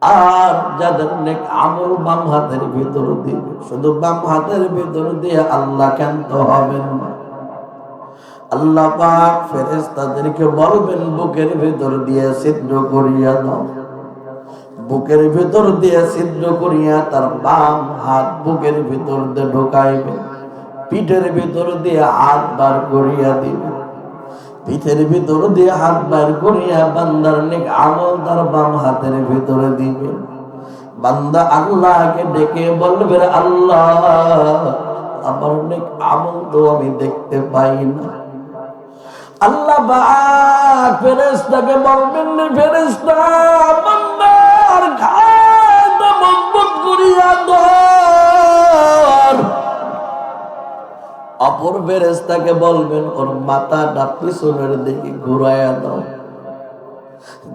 আর যাদের নেক আমল বাম হাতের ভিতর দিবে, শুধু বাম হাতের ভিতর দিয়ে আল্লাহ ক্ষান্ত হবেন না। আল্লাহ পাক ফেরেশতাদেরকে বলবেন বুকের ভিতর দিয়ে ছিদ্র করিয়া দাও। বুকের ভিতর দিয়ে ছিদ্র করিয়া তার বাম হাত বুকের ভিতর দিয়ে ঢোকাইবে, পিঠের ভিতর দিয়ে হাত বার করিয়া দিবে, পিঠের ভিতর দিয়ে হাত বার করিয়া বান্দার নেক আমল তার বাম হাতের ভিতরে দিবে। বান্দা আল্লাহকে ডেকে বলবে, আল্লাহ আমার নেক আমল তো আমি দেখতে পাই না। আল্লাহ পাক ফেরেশতাকে বলবেন, ফেরেশতা বান্দার ঘাট মজবুত করিয়া ধর। অপর ফেরেশতাকে বলবেন ওর মাথাটা পিছনের দিকে ঘুরাইয়া দাও।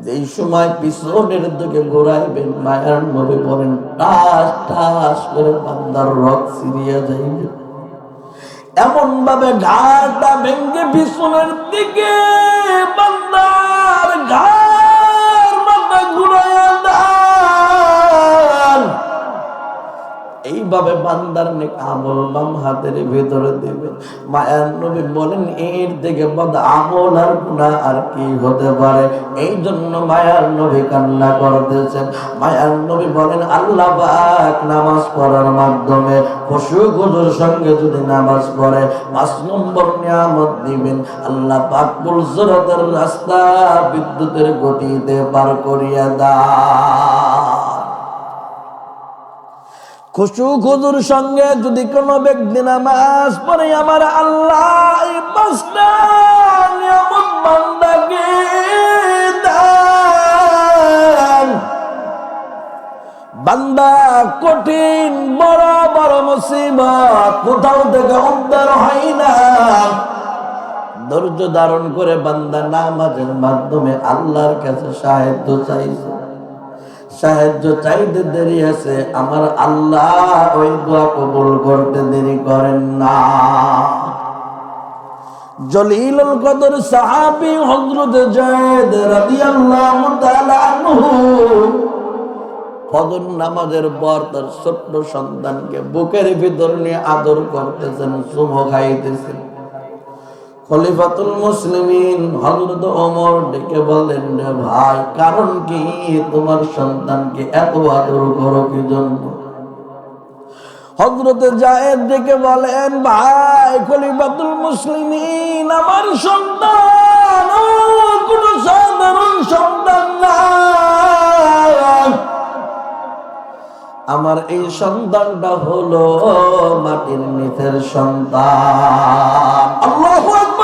যেই সময় পিছনের দিকে ঘুরাইবেন মায়ার নবী বলেন টাস টাস করে বান্দার রক্ত ছিঁড়িয়া যাইবে। এমন ভাবে ঘাটটা ভেঙ্গে পিছনের দিকে বান্দার ঘাড় মাথা ঘুরাইয়া দেন। এইভাবে বান্দার নেক আমল বাম হাতের ভিতরে দিবে। মায়ার নবী বলেন এর থেকে বদ আমল আর গুনাহ আর কি হতে পারে। এই জন্য মায়ার নবী কান্না করতেছেন। মায়ার নবী বলেন আল্লাহ পাক নামাজ পড়ার মাধ্যমে খুশুর সঙ্গে যদি নামাজ পড়ে 5 নম্বর নিয়ামত দিবেন। আল্লাহ পাক পুলসরাতের রাস্তা বিদ্যুতের গতিতে পার করিয়া দেয়। খুশুর সঙ্গে যদি কোনো ব্যক্তি নামাজ পড়ে আমার আল্লাহ এই 5টা নিয়ামত বান্দাকে দেন। বান্দা কঠিন বড় বড় মুসিবত কোথাও থেকে উদ্ধার হয় না। ধৈর্য ধারণ করে বান্দা নামাজের মাধ্যমে আল্লাহর কাছে সাহায্য চাইছে। সাহায্য চাইতে দেরি আছে, আমার আল্লাহ ওই দোয়া কবুল করতে দেরি করেন না। জলিলুল কদর সাহাবী হযরত যায়েদ রাদিয়াল্লাহু তাআলা আনহু ফজর নামাজের পর তার ছোট্ট সন্তানকে বুকের ভিতর নিয়ে আদর করতেছেন, চুমো খাইতেছেন। খলিফাতুল মুসলিমিন হযরত ওমর ডেকে বললেন, রে ভাই কারণ কি তোমার সন্তানকে এত আদর করো কি জন্য? হযরত যায়েদ ডেকে বলেন, ভাই খলিফাতুল মুসলিমিন আমার সন্তান কোন সাধারণ সন্তান না। আমার এই সন্তানটা হলো মাটির নিচের সন্তান। আল্লাহু আকবার।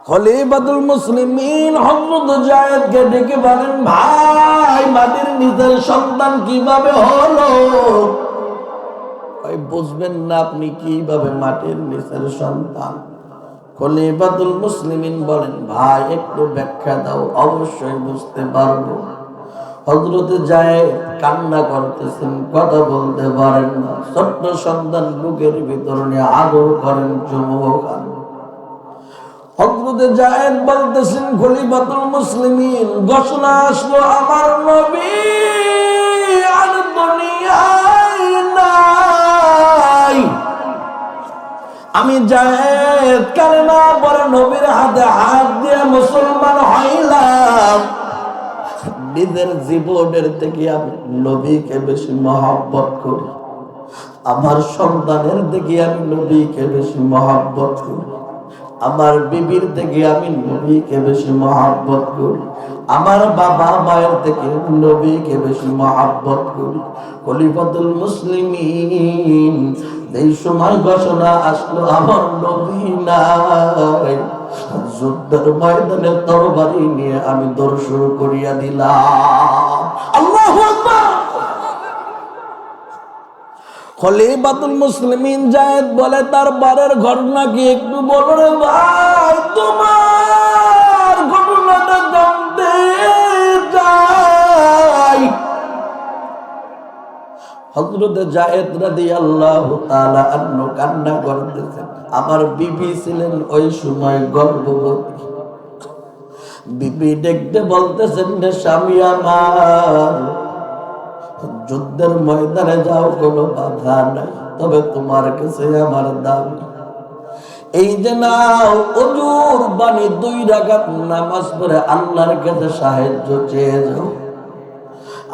খলিফাতুল মুসলিমিন হযরত যায়েদকে ডেকে বলেন, ভাই মাটির নিচের সন্তান কিভাবে হলো? ভাই বুঝবেন না আপনি কিভাবে মাটির নিচের সন্তান? খলিফাতুল মুসলিমিন বলেন, ভাই একটু ব্যাখ্যা দাও, অবশ্যই বুঝতে পারবো। হযরত যায়েদ কান্না করতেছেন, কথা বলতে পারেন না। ছোট্ট সন্তান বুকের ভিতর নিয়ে আদর করেন, চুমো খান। হযরত যায়েদ বলতেছেন, খলিফাতুল মুসলিমিন ঘোষণা আসলো আমার নবী আর দুনিয়ায় নাই। আমি যায়েদ কালেমা পড়ে নবীর হাতে হাত দিয়ে মুসলমান হইলাম। নিজের জীবনের থেকে আমি নবীকে বেশি মহব্বত করি। আমার সন্তানের থেকে আমি নবীকে বেশি মহব্বত করি। আমার বিবির থেকে আমি নবীকে বেশি মহব্বত করি। আমার বাবা মায়ের থেকে নবীকে বেশি মহব্বত করি। খলিফাতুল মুসলিমিন এই সময় ঘোষণা আসলো আমার নবী নাই। যুদ্ধের ময়দানে তরবারি নিয়ে আমি দৌড় শুরু করিয়া দিলাম। আল্লাহু আকবার। খলিফাতুল মুসলিমিন যায়েদ বলে, তার বারের ঘটনা কি একটু বলো রে ভাই, তোমার ঘটনাটা জানতে চাই। হযরত যায়েদ রাদিয়াল্লাহু তাআলা আনহু কান্না করতেছেন। আমার বিবি ছিলেন ওই সময় গর্ভবতী। বিবি দেখতে বলতেছেন, রে স্বামী আমার, যুদ্ধের ময়দানে যাও, কোনো বাধা নাই, তবে তোমার কাছে আমার দাবি, এই যে নাও ওজুর বাণী 2 রাকাত নামাজ পড়ে আল্লাহর কাছে সাহায্য চেয়ে যাও।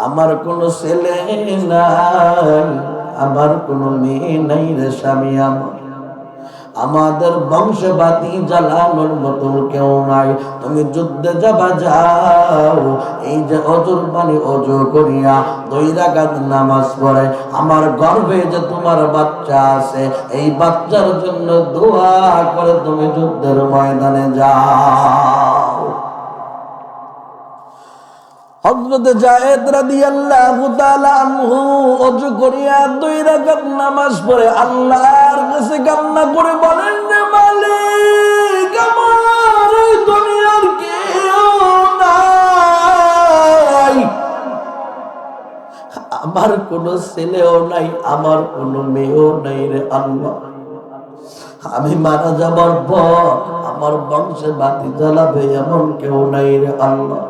আমার কোনো ছেলে নাই, আমার কোনো মেয়ে নাই রে স্বামী আমার, আমাদের বংশ বাতি জ্বালানোর মতো কেউ নাই, তুমি যুদ্ধে যাবা যাও, এই যে অজুর পানি অজু করিয়া 2 রাকাত নামাজ পড়ে আমার গর্ভে যে তোমার বাচ্চা আছে, এই বাচ্চার জন্য দোয়া করে তুমি যুদ্ধের ময়দানে যাও। হযরত যায়েদ রাদিয়াল্লাহু তাআলা আনহু ওযু করিয়া 2 রাকাত নামাজ পড়ে আল্লাহর কাছে কান্না করে বলেন, রে মালিক, আমার এই দুনিয়ার কেউ নাই, আমার কোনো ছেলেও নাই, আমার কোনো মেয়েও নাই রে আল্লাহ, আমি মারা যাবার পর আমার বংশে বাতি জ্বালাবে এমন কেউ নাই রে আল্লাহ,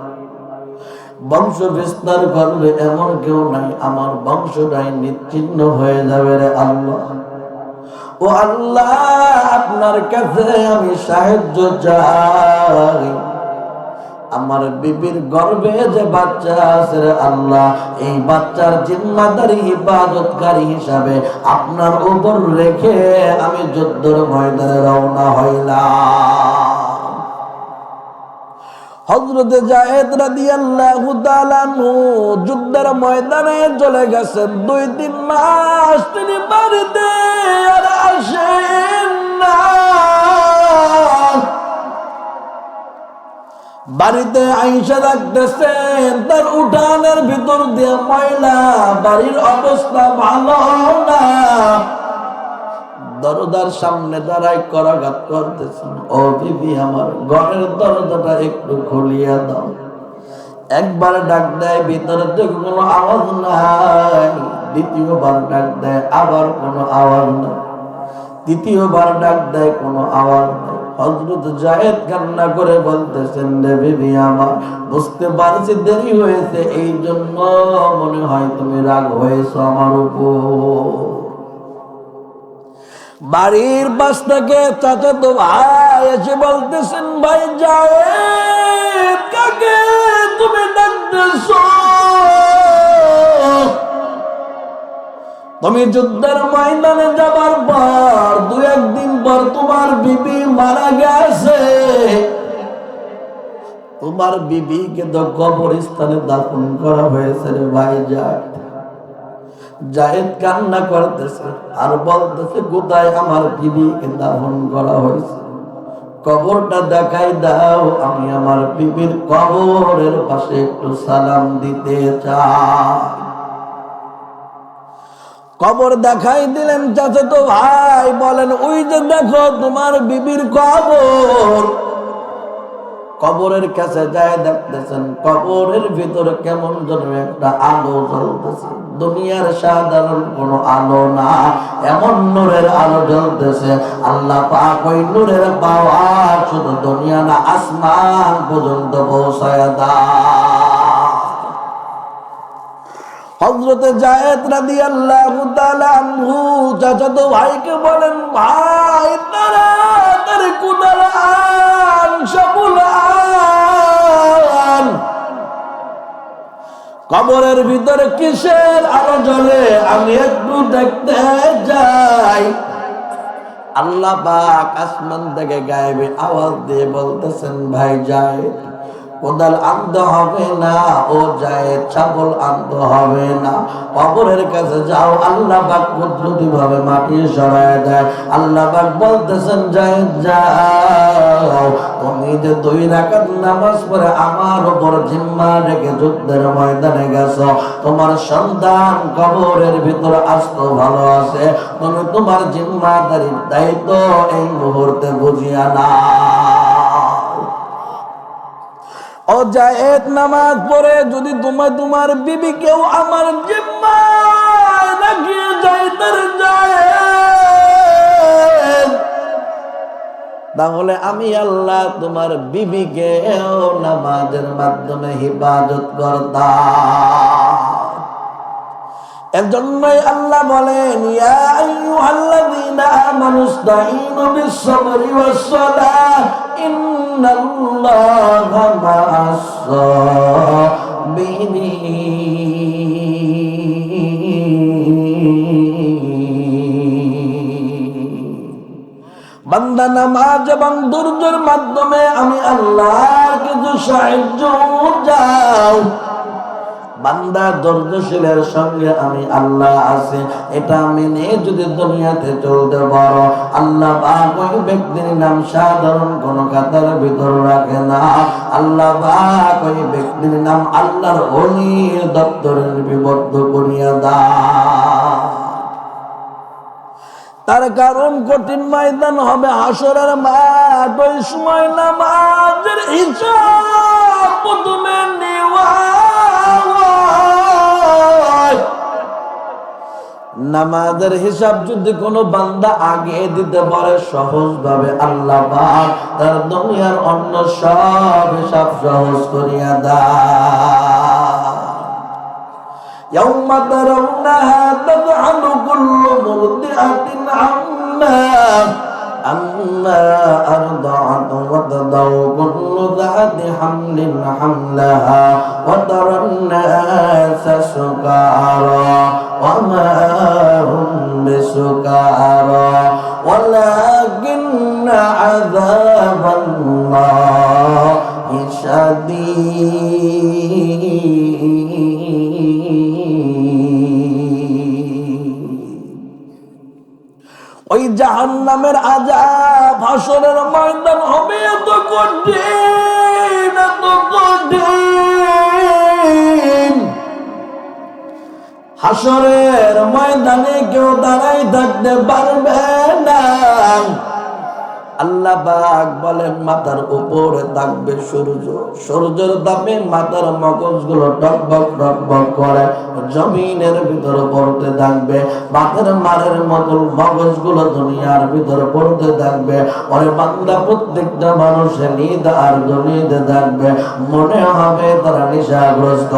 বংশ বিস্তার করবে এমন কেউ নাই, আমার বংশটাই নিচ্ছিন্ন হয়ে যাবে রে আল্লাহ। ও আল্লাহ, আপনার কাছে আমি সাহায্য চাই, আমার বিবির গর্ভে যে বাচ্চা আছে রে আল্লাহ, এই বাচ্চার জিম্মাদারি ইবাদতকারী হিসাবে আপনার উপর রেখে আমি যুদ্ধের ময়দানে রওনা হইলাম। হযরত যায়েদ রাদিয়াল্লাহু তাআলা আনহু যুদ্ধের ময়দানে চলে গেছেন। 2-3 মাস তিনি বাড়িতে আর আসেন না। বাড়িতে আইসা রাখতেছেন, তার উঠানের ভিতর দিয়ে ময়লা, বাড়ির অবস্থা ভালো না। দরজার সামনে দাঁড়ায় করাঘাত করতেছেন, ও বিবি আমার, ঘরের দরজাটা একটু খুলিয়া দাও। একবার ডাক দেয়, ভিতরে থেকে কোনো আওয়াজ নাই। দ্বিতীয়বার ডাক দেয়, আবার কোনো আওয়াজ নাই। তৃতীয়বার ডাক দেয়, কোনো আওয়াজ নাই। হযরত যায়েদ কান্না করে বলতেছেন, রে বিবি আমার, বুঝতে পারছি দেরি হয়েছে, এই জন্য মনে হয় তুমি রাগ হয়েছো আমার উপর। বাড়ির পাশ থেকে চাচাতো ভাই এসে বলতেছেন, ভাই যায়েদ, কাকে তুমি ডাকতেছো? তুমি যুদ্ধের ময়দানে যাবার পর 2-1 দিন পর তোমার বিবি মারা গেছে। তোমার বিবিকে তো কবরস্থানে দাফন করা হয়েছে রে ভাই যায়েদ। যায়েদ কান্না করতেছে আর বলতেছে, কোথায় আমার বিবিকে দাফন করা হয়েছে? কবরটা দেখাই দাও, আমি আমার বিবির কবরের পাশে একটু সালাম দিতে চাই। কবর দেখাই দিলেন চাচাতো ভাই, বলেন, ওই যে দেখো তোমার বিবির কবর। কবরের কাছে যায় দেখতেছেন, কবরের ভিতরে কেমন যেন একটা আলো জ্বলতেছে। দুনিয়ার সাধারণ কোনো আলো না, এমন নূরের আলো জ্বলতেছে। আল্লাহ পাক ওই নূরের পাওয়ার শুধু দুনিয়া না, আসমান পর্যন্ত পৌঁছায় দেয়। হযরত যায়েদ রাদিয়াল্লাহু তাআলা আনহু চাচাতো ভাইকে বলেন, ভাই তাড়াতাড়ি কুদাল আন, শাবুল আন। কবরের ভিতরে কিসের আলো জ্বলে আমি একটু দেখতে যাই। আল্লাহ পাক আসমান থেকে গায়েবে আওয়াজ দিয়ে বলতেছেন, ভাই যায়েদ, কোদাল আনতে হবে না, ও যায়েদ, ছাগল আনতে হবে না, কবরের কাছে যাও। আল্লাহ পাক কুদরতি ভাবে মাটি সরায় দেয়। আল্লাহ পাক বলতেছেন, যায়েদ যাও, তুমি যে 2 রাকাত নামাজ পড়ে আমার উপর জিম্মা রেখে যুদ্ধের ময়দানে গেছো, তোমার সন্তান কবরের ভিতর আসতো ভালো আছে, তুমি তোমার জিম্মাদারির দায়িত্ব এই মুহূর্তে বুঝিয়া না। ও যায়েদ, নামাজ পড়ে যদি তোমার বিবি কেউ আমার জিম্মায় রাখিয়ে যায়, তার যায়েদ তাহলে আমি আল্লাহ তোমার বিবিকে নামাজের মাধ্যমে হিফাজত করতাম। এজন্যই আল্লাহ বলেন, ইয়া আইয়ুহাল্লাযীনা আমানুস্তাঈনু বিস-সাবরি ওয়াস-সালাহ ইন্নাল্লাহা মা'আস-সাবিরিন। বান্দা নামাজ এবং ধৈর্যের মাধ্যমে আমি আল্লাহর কিছু সাহায্য চাও। বান্দা ধৈর্যশীলের সঙ্গে আমি আল্লাহ আছি, এটা মেনে যদি দুনিয়াতে চলতে পারো, আল্লাহ পাক ওই ব্যক্তির নাম সাধারণ কোন খাতার ভিতর রাখে না। আল্লাহ পাক ওই ব্যক্তির নাম আল্লাহর ওলির দপ্তরে লিপিবদ্ধ করিয়া দেয়। তার কারণ কঠিন ময়দান হবে হাসরের মাঠ। ওই সময় নামাজের হিসাব প্রথমে নেওয়া হয়। নামাজের হিসাব যদি কোনো বান্দা আগে দিতে পারে সহজ ভাবে, আল্লাহ পাক তার দুনিয়ার অন্য সব হিসাব সহজ করিয়া দেয়। يوم ترونها تذهل كل مرضعة عما أرضعت وتضع كل ذات حمل حملها وترى الناس سكارى وما هم بسكارى ولكن عذاب الله شديد। ওই জাহান্নামের আযাব হাসরের ময়দান হবে এত কঠিন, এত কঠিন। হাসরের ময়দানে কেউ দাঁড়াই থাকতে পারবে না। আল্লাহ পাক বলেন, মাথার উপরে থাকবে সূর্য, সূর্যের তাপে মাথার মগজগুলো টকবক টকবক করে জমিনের ভিতরে পড়তে থাকবে। বাতের মারের মতো মগজগুলো দুনিয়ার ভিতরে পড়তে থাকবে। ওরে বান্দা, প্রত্যেকটা মানুষের নিদ আর দুনিয়াতে থাকবে। মনে হবে তারা নেশাগ্রস্ত,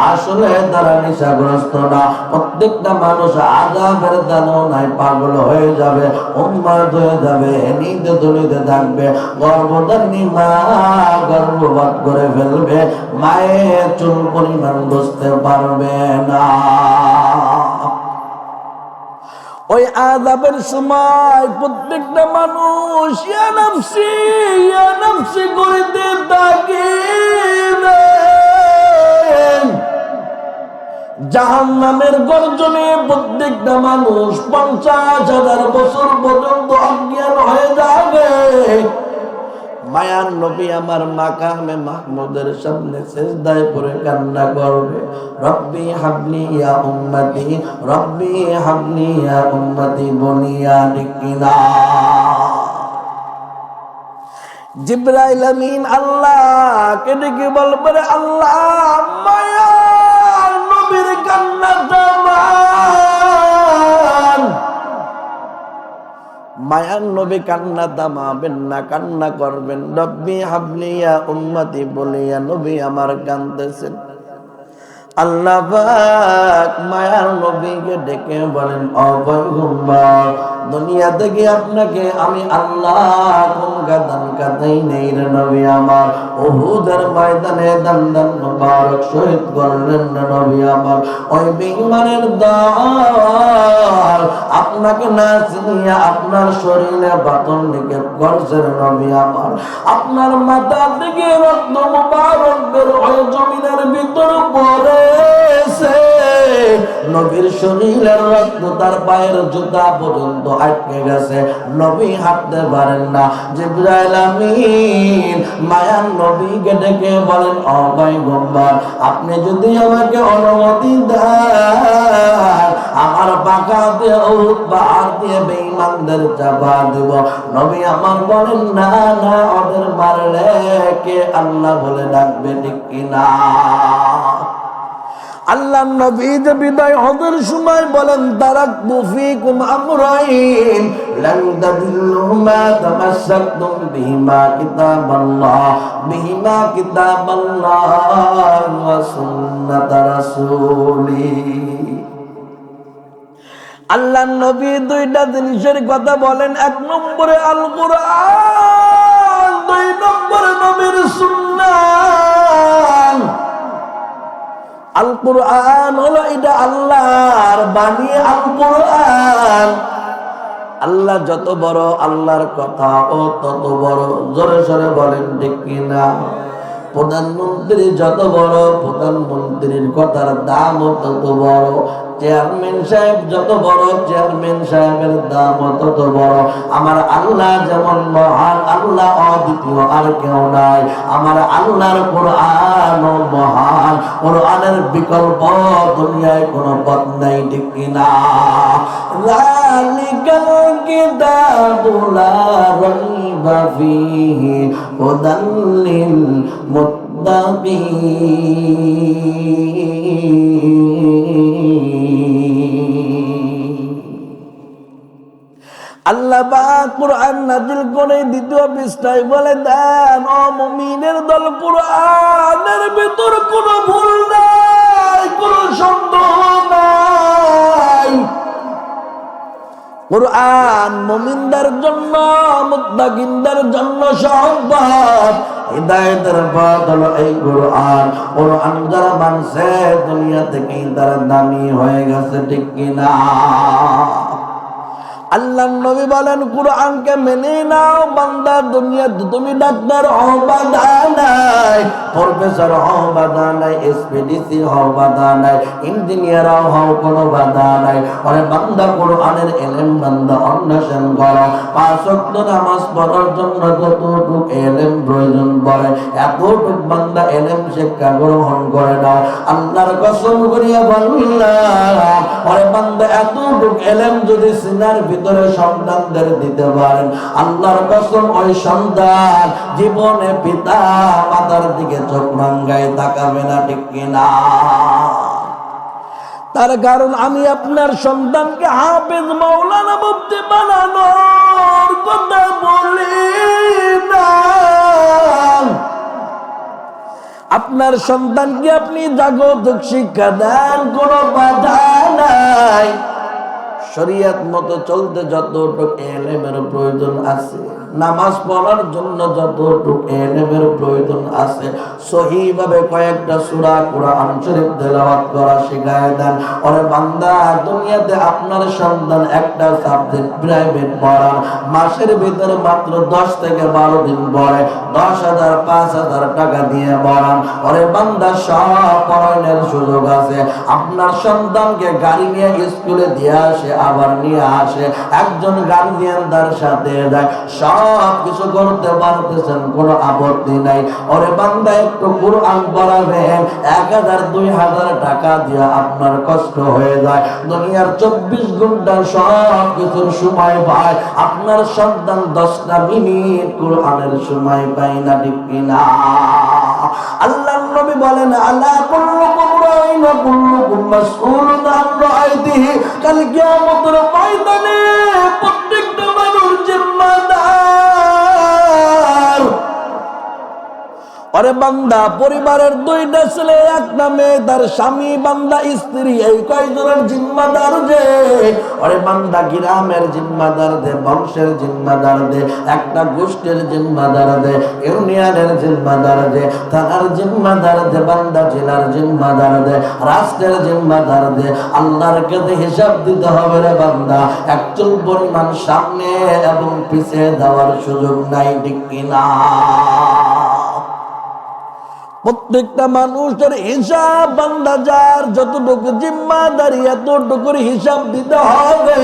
আসলে তারা নেশাগ্রস্ত না। প্রত্যেকটা মানুষ আযাবের দাননায় পাগল হয়ে যাবে, উন্মাদ হয়ে যাবে, নিদ দুনিয়াতে থাকবে। গর্ভধারিণী মা গর্ভপাত করে ফেলবে, মায়ের চুল পরিমাণ বুঝতে পারবে না। ওই আযাবের সময় প্রত্যেকটা মানুষ ইয়া নাফসি করিতে থাকিবে। জাহান্নামের গর্জনে প্রত্যেকটা মানুষ 50,000 বছর পর্যন্ত অজ্ঞান হয়ে যাবে। মায়ার নবী আমার মাকামে মাহমুদের সামনে সিজদায় পড়ে কান্না করবে, রব্বি হাবলি ইয়া উম্মতি, রব্বি হাবলি ইয়া উম্মতি বলিয়া ডিকিনা। জিবরাইল আমিন আল্লাহকে ডেকে বলবে, আল্লাহ মায়ার নবীর কান্না থামান। মায়ার নবী কান্না থামাবেন না, কান্না করবেন, রব্বি হাবলি ইয়া উম্মতি বলিয়া নবী আমার কাঁদতেছেন। আল্লাহ পাক মায়ার নবীকে ডেকে বলেন, ও পয়গম্বর, দুনিয়া থেকে আপনাকে আমি আল্লাহ কোন গাদান কাদাই নেই রে নবী আমার। উহুদের ময়দানে দান মুবারক শহীদ করলেন না নবী আমার। ওই বেঈমানের দল আপনাকে না চিনিয়া আপনার শরীরে বাতন নিক্ষেপ করছেন নবী আমার। আপনার মাথা থেকে রক্ত মুবারক বের হয়ে জমিনের ভিতর পড়েছে। নবীর শরীরের রক্ত তার পায়ের জুতা পর্যন্ত আটকে গেছে, নবী হাঁটতে পারেন না। জিবরাইল আমিন মায়ার নবীকে ডেকে বলেন, ও পয়গম্বর, আপনি যদি আমাকে অনুমতি দেন, আমার পাকা দিয়ে উহুদ পাহাড় দিয়ে বেঈমানদের চাপা দেব। নবী আমার বলেন, না না, ওদের মারলে কে আল্লাহ বলে ডাকবে, ঠিক কিনা? আল্লাহ নবী যে বিদায় হজের সময় বলেন তারাকতু ফীকুম আমরাইন লান তাদিল্লু মা তামাসসাকতুম বিহিমা কিতাবাল্লাহ ওয়া সুন্নাত রাসূলি। আল্লাহ নবী দুইটা জিনিসের কথা বলেন, এক নম্বরে আল কোরআন, দুই নম্বরে নবীর সুন্নাহ। আল কোরআন হলো এটা আল্লাহর বাণী। আল কোরআন আল্লাহ যত বড়, আল্লাহর কথা ও তত বড়। জোরে সরে বলেন ঠিক কিনা? প্রধানমন্ত্রী যত বড়, প্রধানমন্ত্রীর কথার দামও তত বড়। চেয়ারম্যান সাহেব যত বড়, চেয়ারম্যান সাহেবের দাম তত বড়। আমার আল্লাহ যেমন মহান, আল্লাহ অদ্বিতীয়, আর কেউ নাই। আমার আল্লাহর কোরআন মহান, কোরআনের বিকল্প দুনিয়ায় কোনো পথ নাই, ঠিক কিনা? যালিকাল কিতাবু লা রাইবা ফীহি হুদাল লিল মুত্তাকিন। আল্লাহ পাক কোরআন নাযিল করে দ্বিতীয় পৃষ্ঠায় বলে দেন, ও মুমিনের দল, কোরআনের ভিতর কোনো ভুল নাই, কোনো সন্দেহ নাই। কোরআন মুমিনদের জন্য, মুত্তাকিনদের জন্য সহজ হিদায়াতের পথ হলো এই কোরআন। কোরআন যারা মানছে দুনিয়া থেকেই তারা দামি হয়ে গেছে, ঠিক কিনা? আল্লাহ নবী বলেন, কোরআনকে মেনে নাও বান্দা। দুনিয়াতে তুমি ডাক্তার হও বাধা নাই, প্রফেসর হও বাধা নাই, এসপিডিসি হও বাধা নাই, ইঞ্জিনিয়ার হও কোনো বাধা নাই। আরে বান্দা কোরআনের ইলম বান্দা অন্বেষণ করো। 5 ওয়াক্ত নামাজ পড়ার জন্য যতটুকু ইলম প্রয়োজন পড়ে এতটুকু বান্দা ইলম শিক্ষা গ্রহণ করে নাও। আল্লাহর কসম করিয়া বললাম, আরে বান্দা এতটুকু ইলম যদি সিনার ভিতরে সন্তানদের দিতে পারেন, আল্লাহর কসম ওই সন্তান জীবনে পিতা মাতার দিকে চোখ রাঙ্গায় তাকাবে না, ঠিক কিনা? তার কারণ আমি আপনার সন্তানকে হাফেজ মাওলানা মুফতি বানানোর কথা বলি না। আপনার সন্তানকে আপনি জাগতিক শিক্ষা দেন, কোনো বাধা নাই। শরীয়ত মতো চলতে যতটুকু ইলমের প্রয়োজন আছে, নামাজ পড়ার জন্য যতটুকু ইলমের প্রয়োজন আছে, সহিভাবে কয়েকটা সূরা কোরআন শরীফ তেলাওয়াত করা শিখায় দেন। ওরে বান্দা, দুনিয়াতে আপনার সন্তান একটা সাবজেক্ট প্রাইভেট পড়ান, মাসের ভিতরে মাত্র 10 থেকে 12 দিন পড়ে, 10,000 5,000 টাকা দিয়ে পড়ান। ওরে বান্দা, সব পড়ানোর সুযোগ আছে। আপনার সন্তানকে গাড়ি নিয়ে স্কুলে দিয়ে আসে, আবার নিয়ে আসে, একজন গার্জিয়ান তার সাথে যায়, সব কিছু করতে পারতেছেন, কোনো আপত্তি নাই। ওরে বান্দা, একটু কোরআন পড়াবেন, 1000 2000 টাকা দিয়ে আপনার কষ্ট হয়ে যায়। দুনিয়ার 24 ঘন্টা সব কিছুর সময় পায়, আপনার সন্তান 10টা মিনিট কোরআনের সময় পায় না, ঠিক কিনা? আল্লাহর নবী বলেন, আলা কুল্লুকুম রাইন ওয়া কুল্লুকুম মাসউলুন আন রাইতিহি। কাল কিয়ামতের ময়দানে প্রত্যেকটা মানুষ জিম্মাদার। আরে বান্দা, পরিবারের 2টা ছেলে, একটা মেয়ে, তার স্বামী, বান্দা স্ত্রী, এই কয়জনের জিম্মাদার যে? আরে বান্দা, গ্রামের জিম্মাদার দে, বংশের জিম্মাদার দে, একটা গোষ্ঠীর জিম্মাদার দে, ইউনিয়নের জিম্মাদার দে, থানার জিম্মাদার দে, বান্দা জেলার জিম্মাদার দে, রাষ্ট্রের জিম্মাদার দে। আল্লাহর কাছে হিসাব দিতে হবে রে বান্দা। একচুল পরিমাণ সামনে এবং পিছিয়ে দেওয়ার সুযোগ নাই, ঠিক কিনা? প্রত্যেকটা মানুষের হিসাব বান্দা যার যতটুকু জিম্মাদারি এতটুকুর হিসাব দিতে হবে।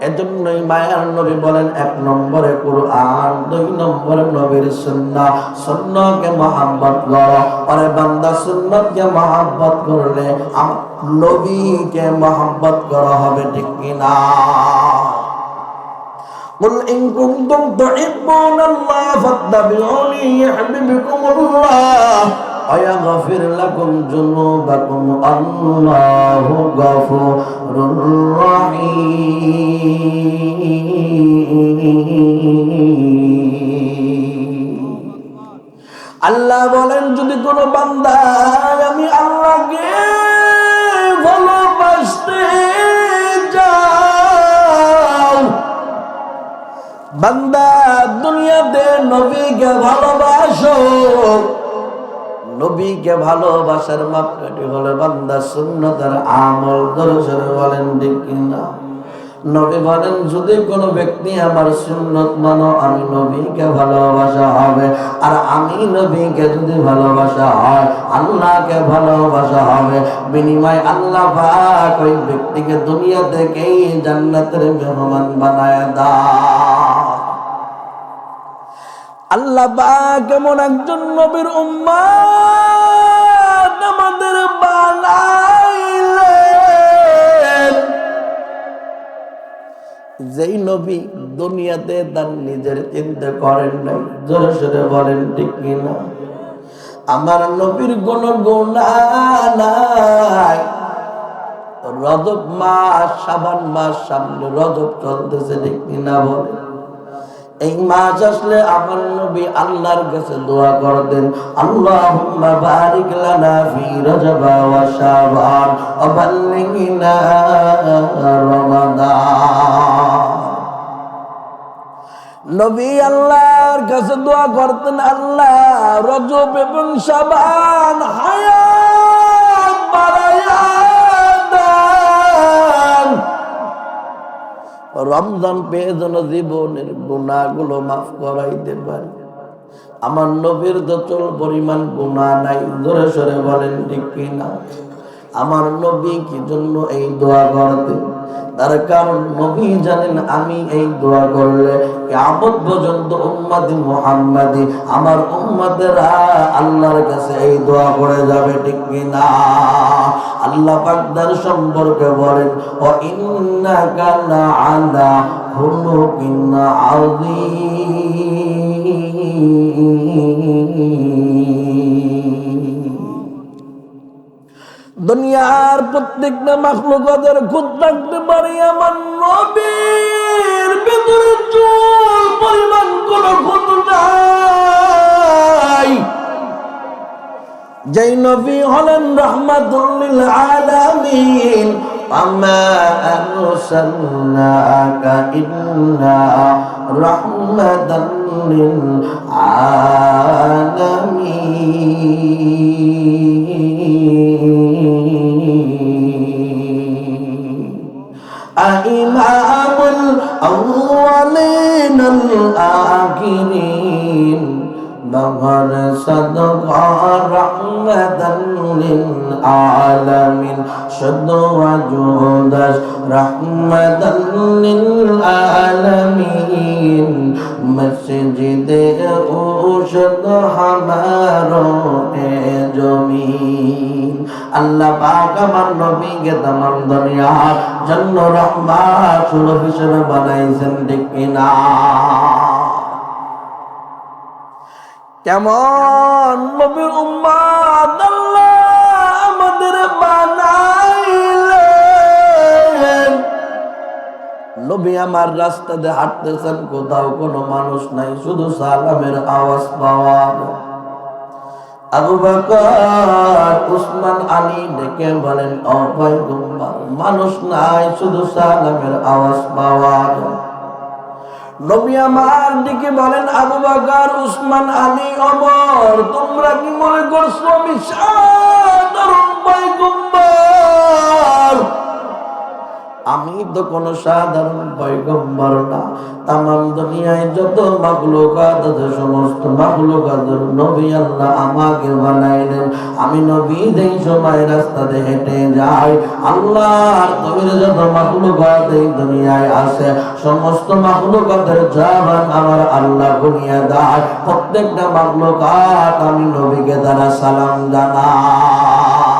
এজন্যই মায়ার নবী বলেন, 1 নম্বরে কোরআন, 2 নম্বরে নবীর সুন্নাহ। সুন্নাহকে মহব্বত করো। আরে বান্দা, সুন্নাহকে মহব্বত করলে আমার নবীকে মহব্বত করা হবে, ঠিক কিনা? قل إن كنتم تحبون الله فاتبعوني يحببكم الله ويغفر لكم ذنوبكم الله غفور رحيم আল্লাহ বলেন যদি কোনো বান্দা আমি আল্লাহকে ভালোবাসতে যাও বান্দা দুনিয়াতে নবীকে ভালোবাসো নবীকে ভালোবাসার মাপকাঠি হলো বান্দা সুন্নতের আমল দরজরে বলেন ঠিক কিনা নবী বলেন যদি কোনো ব্যক্তি আমার সুন্নত মানো আমি নবীকে ভালোবাসা হবে আর আমি নবীকে যদি ভালোবাসা হয় আল্লাহকে ভালোবাসা হবে বিনিময় আল্লাহ পাক ওই ব্যক্তিকে দুনিয়া থেকেই জান্নাতের মেহমান বানায় দাও আল্লাহ পাক এমন একজন নবীর উম্মত আমাদের বানাইলেন যেই নবী দুনিয়াতে তার নিজের চিন্তা করেন নাই জোরে সোরে বলেন ঠিক কিনা আমার নবীর কোনো গুনাহ নাই রজব মাস শাবান মাস সামনে রজব চলতেছে ঠিক কিনা বলে এই মাস আসলে আমার নবী আল্লাহর কাছে দোয়া করতেন আল্লাহুম্মা বারিক লানা ফি রজব ওয়া শাবান ওয়া বাল্লিগনা রমাদান নবী আল্লাহর কাছে দোয়া করতেন আল্লাহ রজব এবং শাবান হায়াত বাড়ায়া দেন রমজান পেয়ে যেন জীবনের গুনাহগুলো মাফ করাইতে পারি আমার নবীর তো চল পরিমাণ গুনাহ নাই জোরে সোরে বলেন ঠিক কিনা আমার নবী কি জন্য এই দোয়া করতেন তার কারণ নবী জানেন আমি এই দোয়া করলে কিয়ামত পর্যন্ত উম্মতি মুহাম্মাদি আমার উম্মতেরা আল্লাহর কাছে এই দোয়া করে যাবে ঠিক কিনা আল্লাহ পাক তার সম্পর্কে বলেন ও ইন্নাকা লাআলা খুলুকিন আযীম দুনিয়ার প্রত্যেকটা মাখলুকাতের খুদ থাকতে পারে আমার নবীর ভিতরে চুল পরিমাণ কোনো খুদ নাই যেই নবী হলেন রাহমাতুল লিল আলামিন আমা আরসালনাকা ইল্লা রাহমাতাল লিল আলামিন ইমামুল আউয়ালিন আল আখিরিন بغر صدق رحمة للعالمين شد وجودش رحمة للعالمين مسجد اوشد ہمارو জমিন আল্লাহ পাক আমার নবীকে तमाम দুনিয়ার জন্য রহমত স্বরূপ হিসেবে বানাইছেন ঠিক কিনা কেমন নবীর উম্মত আল্লাহ আমাদের বানাইলেন নবী আমার রাস্তাতে হাঁটতেছেন কোথাও কোনো মানুষ নাই শুধু সালামের আওয়াজ পাওয়া আবু বকর উসমান আলী ডেকে বলেন ও পয়গম্বর মানুষ নাই শুধু সালামের আওয়াজ পাওয়া নবী আমার দিকে বলেন আবু বকর উসমান আলী ওমর তোমরা কি মনে করছো আমি সাধারণ পয়গম্বর আমি তো কোনো সাধারণ পয়গম্বর না तमाम দুনিয়ায় যত মাখলুকাত আছে সমস্ত মাখলুকাতের নবী আল্লাহ আমাকে বানাইলেন আমি নবী যেই সময় রাস্তাতে হেঁটে যাই আল্লাহর তৈরি যত মাখলুকাত এই দুনিয়ায় আছে সমস্ত মাখলুকাতের জবান আমার আল্লাহ গুনিয়ে দেয় প্রত্যেকটা মাখলুকাত আমি নবীকে দ্বারা সালাম জানাই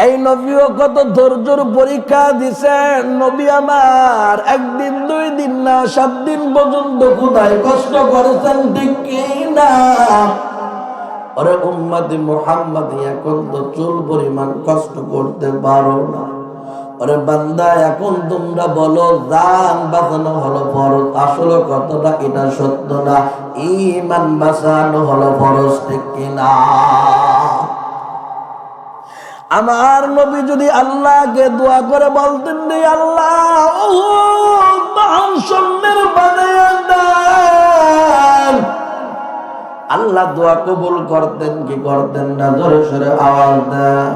এই নবীও কত ধৈর্যের পরীক্ষা দিছেন নবী আমার একদিন দুই দিন না 7 দিন পর্যন্ত ক্ষুধায় কষ্ট করেছেন ঠিক কি না ওরে উম্মতি মুহাম্মাদি, এখন তো চুল পরিমাণ কষ্ট করতে পারো না। ওরে বান্দা, এখন তোমরা বলো জান বাঁচানো হলো ফরজ, আসলে কতটা এটা সত্য না? ঈমান বাঁচানো হলো ফরজ, ঠিক কিনা? আমার নবী যদি আল্লাহকে দোয়া করে বলতেন রে আল্লাহ, সন্ন্যের বানায়া দেন, আল্লাহ দোয়া কবুল করতেন কি করতেন না? জোরে সোরে আওয়াজ দেন।